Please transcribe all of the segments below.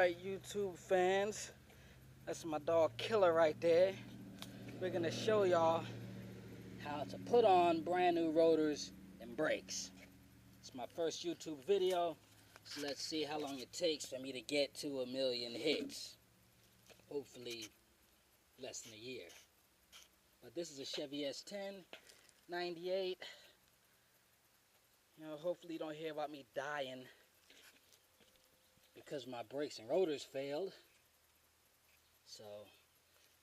Alright, YouTube fans, that's my dog Killer right there. We're gonna show y'all how to put on brand new rotors and brakes. It's my first YouTube video, so let's see how long it takes for me to get to 1,000,000 hits. Hopefully less than a year. But this is a Chevy S10 98. You know, hopefully you don't hear about me dying because my brakes and rotors failed. So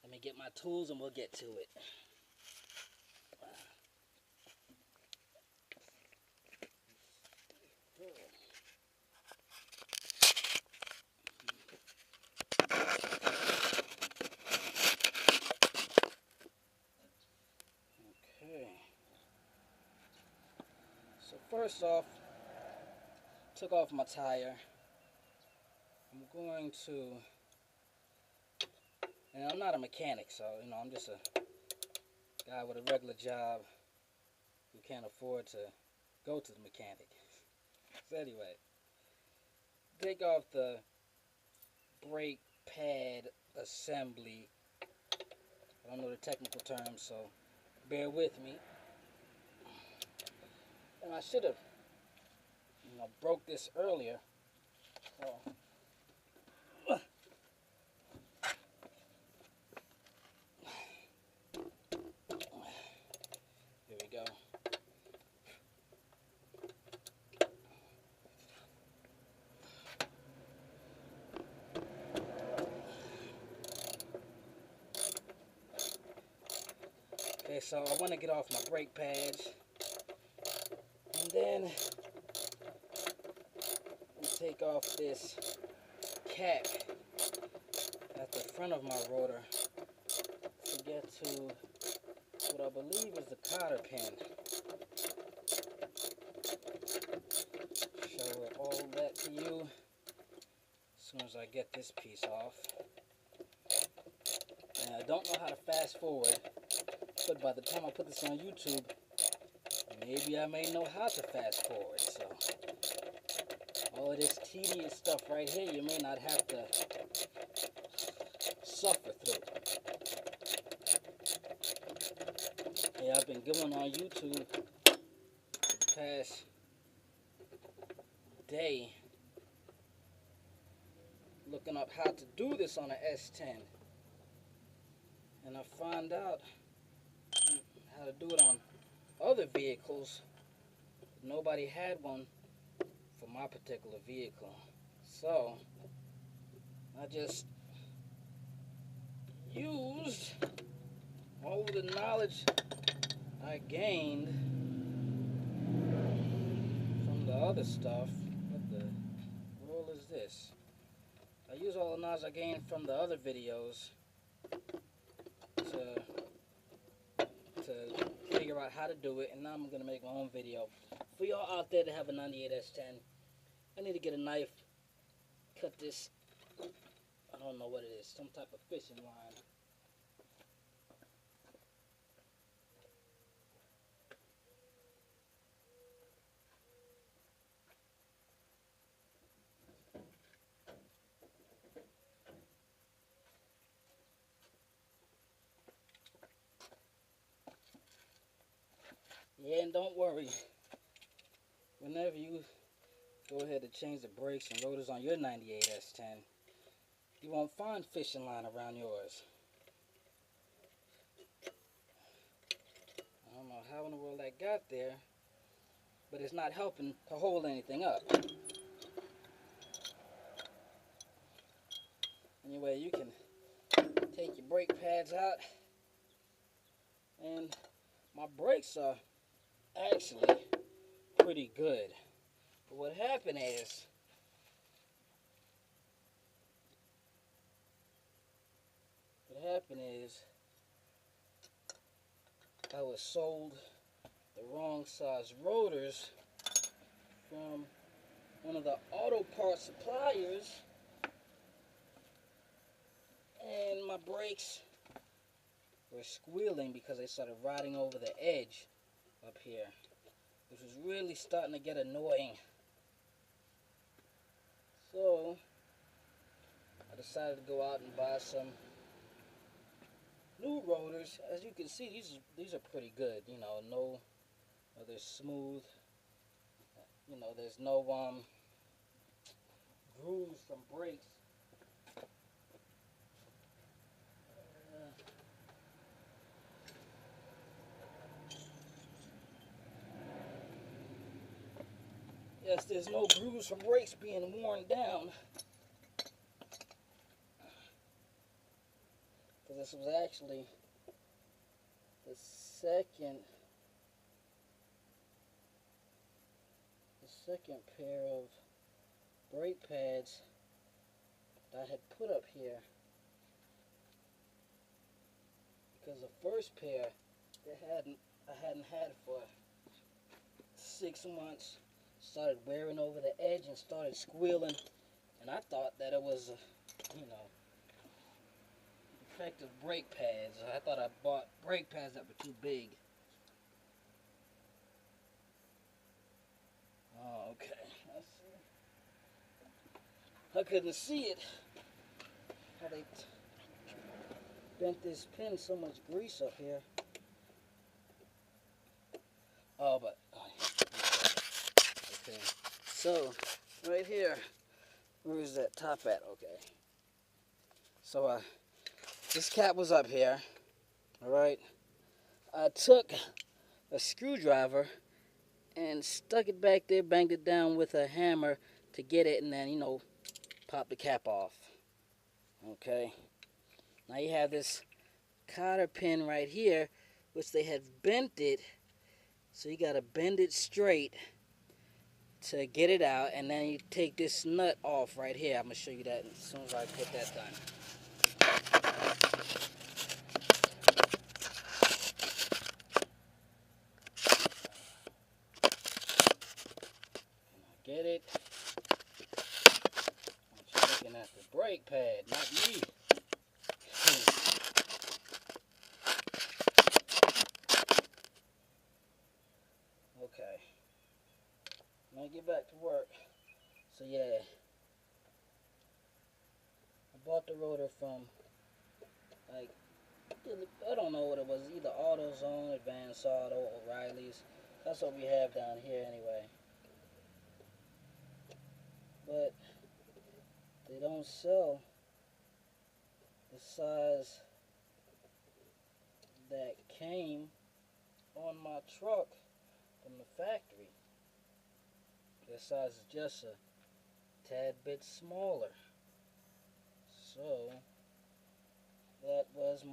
let me get my tools and we'll get to it. Okay. So first off, took off my tire. I'm going to, and I'm not a mechanic, so you know, I'm just a guy with a regular job who can't afford to go to the mechanic. So anyway, take off the brake pad assembly. I don't know the technical terms, so bear with me. And I should have, broke this earlier. So here we go. Okay, so I want to get off my brake pads, and then we take off this cap at the front of my rotor to get to what I believe is the cotter pin. Show all that to you as soon as I get this piece off. And I don't know how to fast forward, but by the time I put this on YouTube, maybe I may know how to fast forward. So all of this tedious stuff right here, you may not have to suffer through. Yeah, I've been going on YouTube for the past day looking up how to do this on an S10, and I found out how to do it on other vehicles. Nobody had one for my particular vehicle, so I just used all the knowledge I gained from the other stuff. What all is this? I use all the knowledge I gained from the other videos to figure out how to do it, and now I'm gonna make my own video. For y'all out there that have a 98 S10, I need to get a knife, cut this, I don't know what it is, some type of fishing line. Yeah, and don't worry, whenever you go ahead and change the brakes and rotors on your 98 S10, you won't find fishing line around yours. I don't know how in the world that got there, but it's not helping to hold anything up. Anyway, you can take your brake pads out, and my brakes are actually pretty good. But what happened is, I was sold the wrong size rotors from one of the auto parts suppliers, and my brakes were squealing because they started riding over the edge up here, which was really starting to get annoying. So decided to go out and buy some new rotors. As you can see, these are pretty good. You know, they're smooth. You know, there's no grooves from brakes. Yes, there's no grooves from brakes being worn down. Because this was actually the second pair of brake pads that I had put up here. Because the first pair I hadn't had for 6 months. Started wearing over the edge and started squealing, and I thought that it was defective brake pads. I thought I bought brake pads that were too big. Oh, okay. Let's see. I couldn't see it. How they bent this pin, so much grease up here. Oh, but okay. So right here, where is that top at? Okay. So this cap was up here. All right. I took a screwdriver and stuck it back there, banged it down with a hammer to get it, and then pop the cap off. Okay. Now you have this cotter pin right here, which they had bent it, so you gotta bend it straight to get it out, and then you take this nut off right here. I'm gonna show you that as soon as I get that done. Get it? You're looking at the brake pad, not me. Okay. Now get back to work. So yeah, I bought the rotor from, like, I don't know what it was, either AutoZone, Advanced Auto, O'Reilly's. That's what we have down here anyway. But they don't sell the size that came on my truck from the factory. Their size is just a tad bit smaller. So that was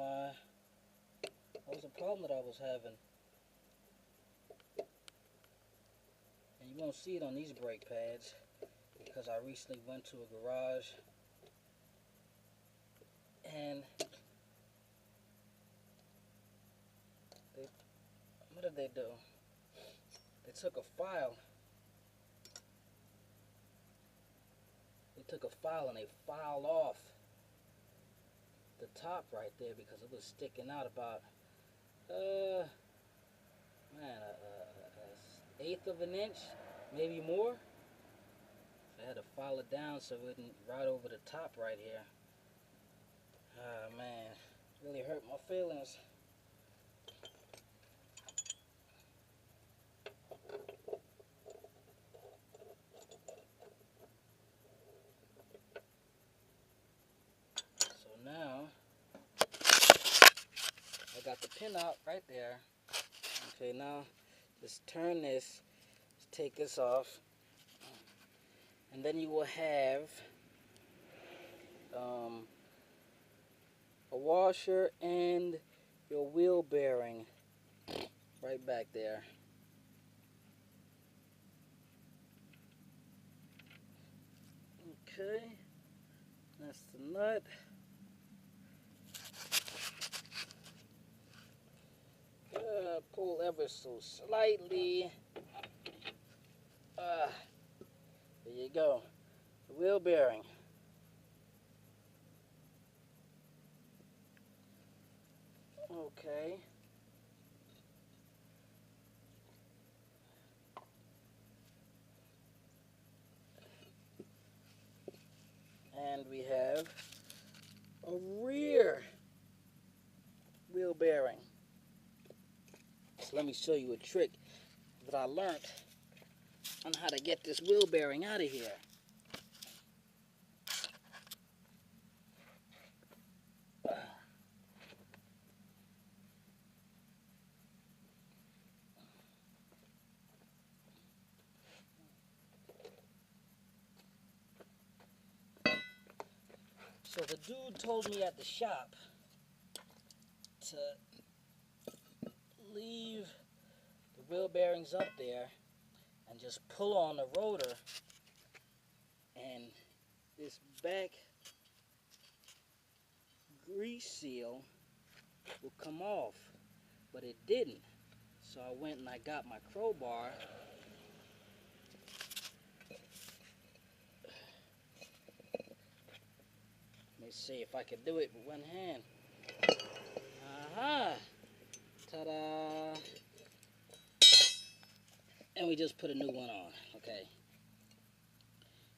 a problem that I was having. And you won't see it on these brake pads because I recently went to a garage and what did they do? They took a file. And they filed off the top right there because it was sticking out about an eighth of an inch, maybe more. So I had to file it down so it wouldn't ride over the top right here. Ah, man, really hurt my feelings. So now I got the pin out right there. Okay, now just turn this, just take this off, and then you will have a washer and your wheel bearing right back there. Okay, that's the nut. Pull ever so slightly. There you go. The wheel bearing. Okay. And we have a rear wheel bearing. So let me show you a trick that I learned on how to get this wheel bearing out of here. So the dude told me at the shop to leave the wheel bearings up there and just pull on the rotor, and this back grease seal will come off, but it didn't. So I went and I got my crowbar. Let me see if I can do it with one hand. Aha! Ta-da! And we just put a new one on, okay?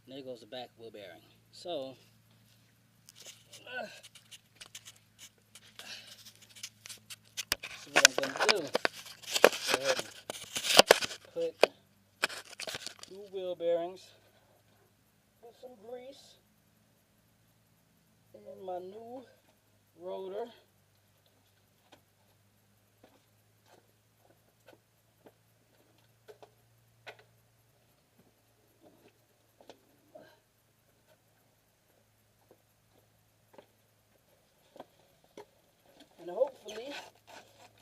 And there goes the back wheel bearing. So, what I'm going to do, go ahead and put 2 wheel bearings with some grease in my new rotor. And hopefully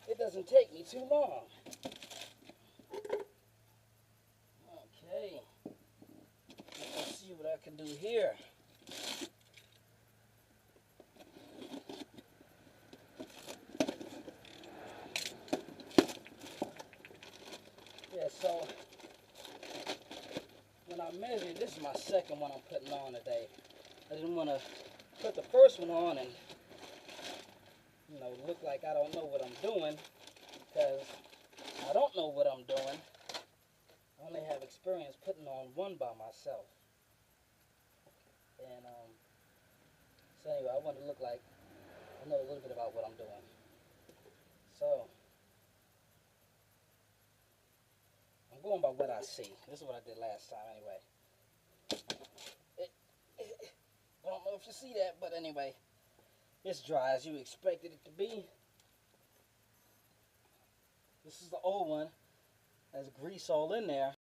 it doesn't take me too long. Okay, let's see what I can do here. Yeah, so when I measured, this is my second one I'm putting on today. I didn't want to put the first one on and, you know, look like I don't know what I'm doing, because I don't know what I'm doing. I only have experience putting on one by myself. And so anyway, I want to look like I know a little bit about what I'm doing. So I'm going by what I see. This is what I did last time anyway. I don't know if you see that, but anyway, it's dry as you expected it to be. This is the old one. There's grease all in there.